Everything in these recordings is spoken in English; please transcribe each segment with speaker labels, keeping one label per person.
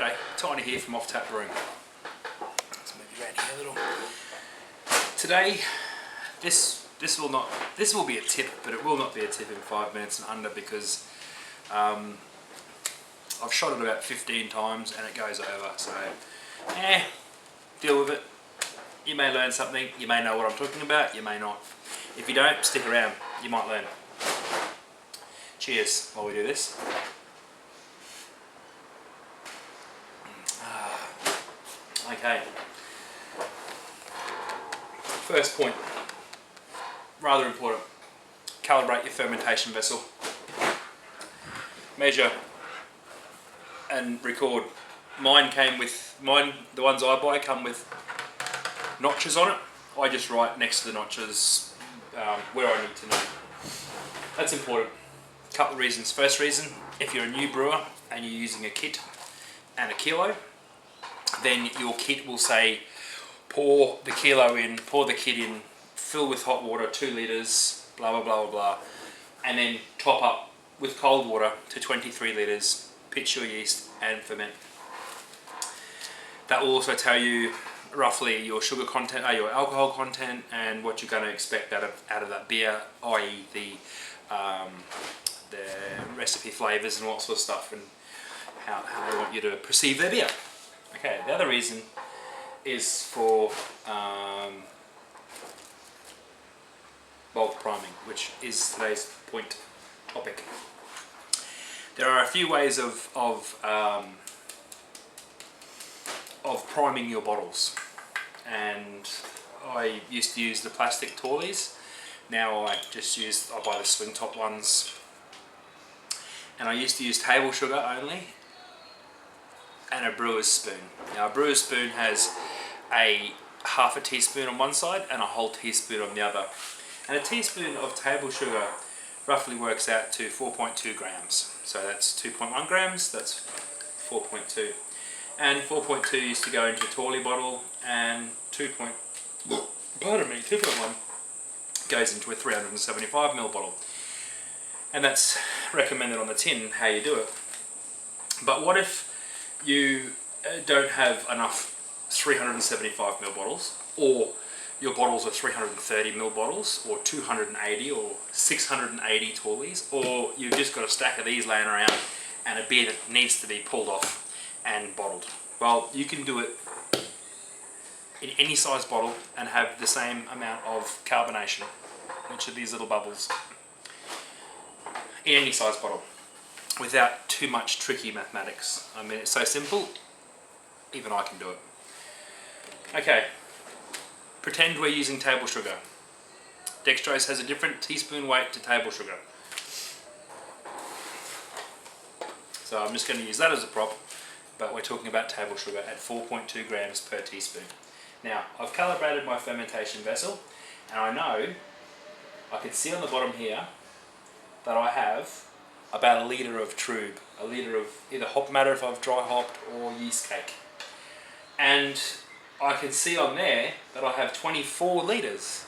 Speaker 1: G'day, Tiny here from Off Tap Brewing. Let's move you around here a little. Today, this will be a tip, but it will not be a tip in 5 minutes and under because I've shot it about 15 times and it goes over. So, deal with it. You may learn something. You may know what I'm talking about. You may not. If you don't, stick around. You might learn. Cheers while we do this. Okay. First point, rather important. Calibrate your fermentation vessel. Measure and record. The ones I buy come with notches on it. I just write next to the notches where I need to know. That's important. A couple of reasons. First reason, if you're a new brewer and you're using a kit and a kilo, then your kit will say pour the kit in, fill with hot water 2 litres, blah blah blah blah blah, and then top up with cold water to 23 litres, pitch your yeast and ferment. That will also tell you roughly your sugar content, your alcohol content, and what you're going to expect out of that beer, i.e. the recipe flavours and all that sort of stuff, and how they want you to perceive their beer. Okay, the other reason is for bulk priming, which is today's point topic. There are a few ways of priming your bottles, and I used to use the plastic Torleys. Now I buy the swing top ones, and I used to use table sugar only and a brewer's spoon. Now a brewer's spoon has a half a teaspoon on one side and a whole teaspoon on the other, and a teaspoon of table sugar roughly works out to 4.2 grams. So that's 2.1 grams, that's 4.2. And 4.2 used to go into a Torley bottle, and 2.1 goes into a 375ml bottle. And that's recommended on the tin how you do it. But what if you don't have enough 375ml bottles, or your bottles are 330ml bottles, or 280 or 680 Torleys, or you've just got a stack of these laying around and a beer that needs to be pulled off and bottled? Well, you can do it in any size bottle and have the same amount of carbonation, which are these little bubbles, in any size bottle, without too much tricky mathematics. I mean, it's so simple, even I can do it. Okay, pretend we're using table sugar. Dextrose has a different teaspoon weight to table sugar. So I'm just going to use that as a prop, but we're talking about table sugar at 4.2 grams per teaspoon. Now, I've calibrated my fermentation vessel, and I can see on the bottom here that I have about 1 litre of trube, 1 litre of either hop matter if I've dry hopped, or yeast cake. And I can see on there that I have 24 litres.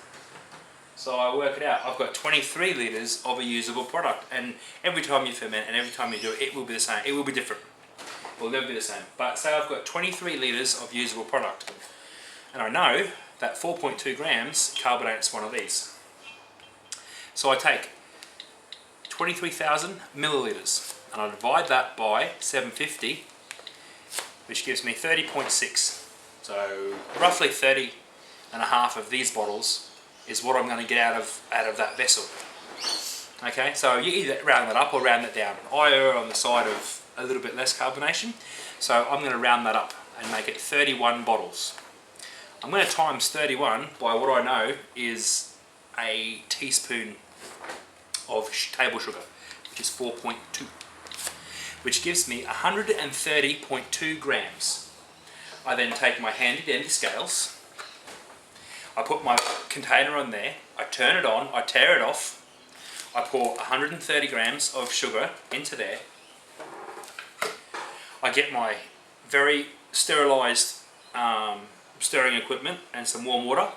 Speaker 1: So I work it out. I've got 23 litres of a usable product, and every time you ferment and every time you do it, it will be the same. It will be different. It will never be the same. But say I've got 23 litres of usable product, and I know that 4.2 grams carbonates one of these. So I take 23,000 millilitres and I divide that by 750, which gives me 30.6. So roughly 30 and a half of these bottles is what I'm going to get out of that vessel. Okay, so you either round that up or round that down. I err on the side of a little bit less carbonation, so I'm going to round that up and make it 31 bottles. I'm going to times 31 by what I know is a teaspoon of table sugar, which is 4.2, which gives me 130.2 grams. I then take my handy dandy scales, I put my container on there, I turn it on, I tear it off, I pour 130 grams of sugar into there, I get my very sterilised stirring equipment and some warm water,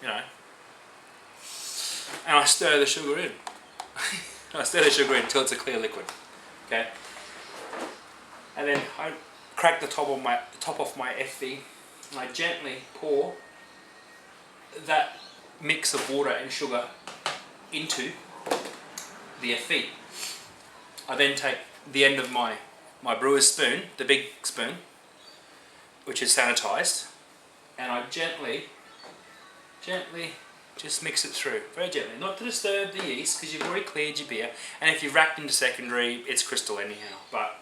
Speaker 1: and I stir the sugar in. I stir the sugar in until it's a clear liquid, okay? And then I crack the top off my FV, and I gently pour that mix of water and sugar into the FV. I then take the end of my brewer's spoon, the big spoon, which is sanitized, and I gently just mix it through, very gently, not to disturb the yeast because you've already cleared your beer, and if you've racked into secondary, it's crystal anyhow, but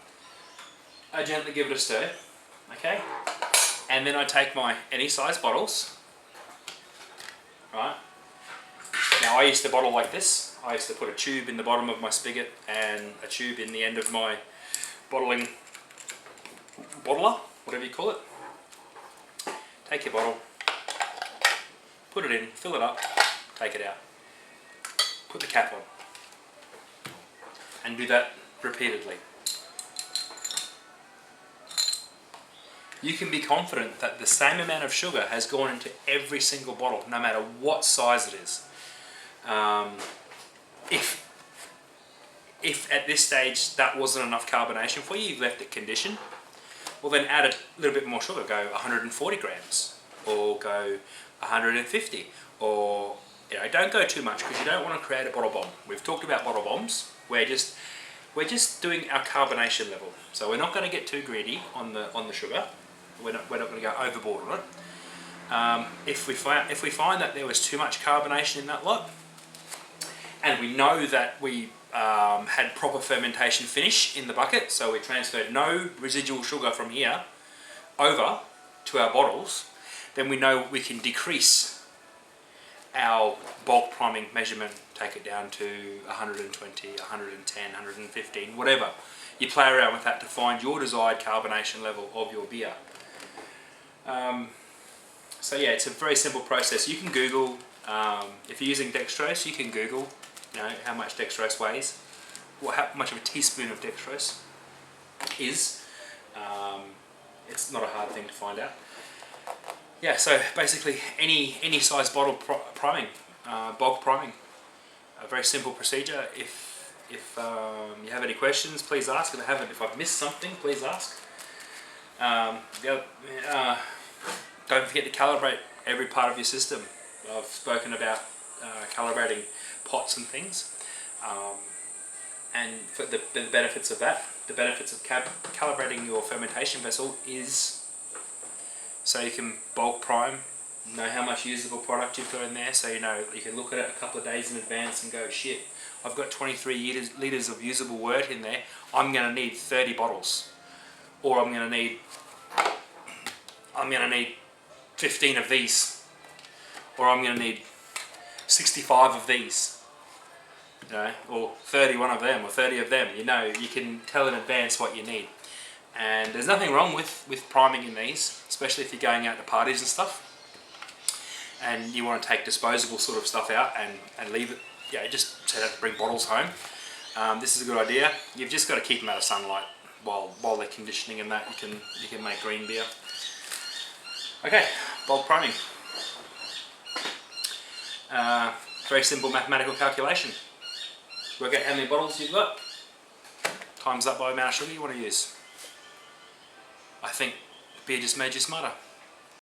Speaker 1: I gently give it a stir, okay? And then I take my any size bottles, right? Now I used to bottle like this. I used to put a tube in the bottom of my spigot and a tube in the end of my bottler, whatever you call it. Take your bottle, put it in, fill it up, take it out, put the cap on, and do that repeatedly. You can be confident that the same amount of sugar has gone into every single bottle, no matter what size it is. If at this stage that wasn't enough carbonation for you, you've left it conditioned, well then add a little bit more sugar, go 140 grams, or go 150, or don't go too much because you don't want to create a bottle bomb. We've talked about bottle bombs. We're just doing our carbonation level, so we're not going to get too greedy on the sugar. We're not going to go overboard on it. If we find that there was too much carbonation in that lot, and we know that we had proper fermentation finish in the bucket, so we transferred no residual sugar from here over to our bottles, then we know we can decrease our bulk priming measurement, take it down to 120, 110, 115, whatever. You play around with that to find your desired carbonation level of your beer. So yeah, it's a very simple process. You can Google, if you're using dextrose, you can Google how much dextrose weighs, or how much of a teaspoon of dextrose is. It's not a hard thing to find out. Yeah, so basically any size bottle priming, bulk priming, a very simple procedure. If you have any questions, please ask. If I've missed something, please ask. Don't forget to calibrate every part of your system. I've spoken about calibrating pots and things, and for the benefits of that. The benefits of calibrating your fermentation vessel is so you can bulk prime, know how much usable product you've got in there, so you can look at it a couple of days in advance and go, shit, I've got 23 litres of usable wort in there, I'm going to need 30 bottles, or I'm going to need 15 of these, or I'm going to need 65 of these, or 31 of them, or 30 of them. You can tell in advance what you need. And there's nothing wrong with priming in these, especially if you're going out to parties and stuff, and you want to take disposable sort of stuff out and leave it, just so you have to bring bottles home. This is a good idea. You've just got to keep them out of sunlight while they're conditioning, and that you can make green beer. Okay, bulk priming. Very simple mathematical calculation. Work out how many bottles you've got, times that by the amount of sugar you want to use. I think beer just made you smarter.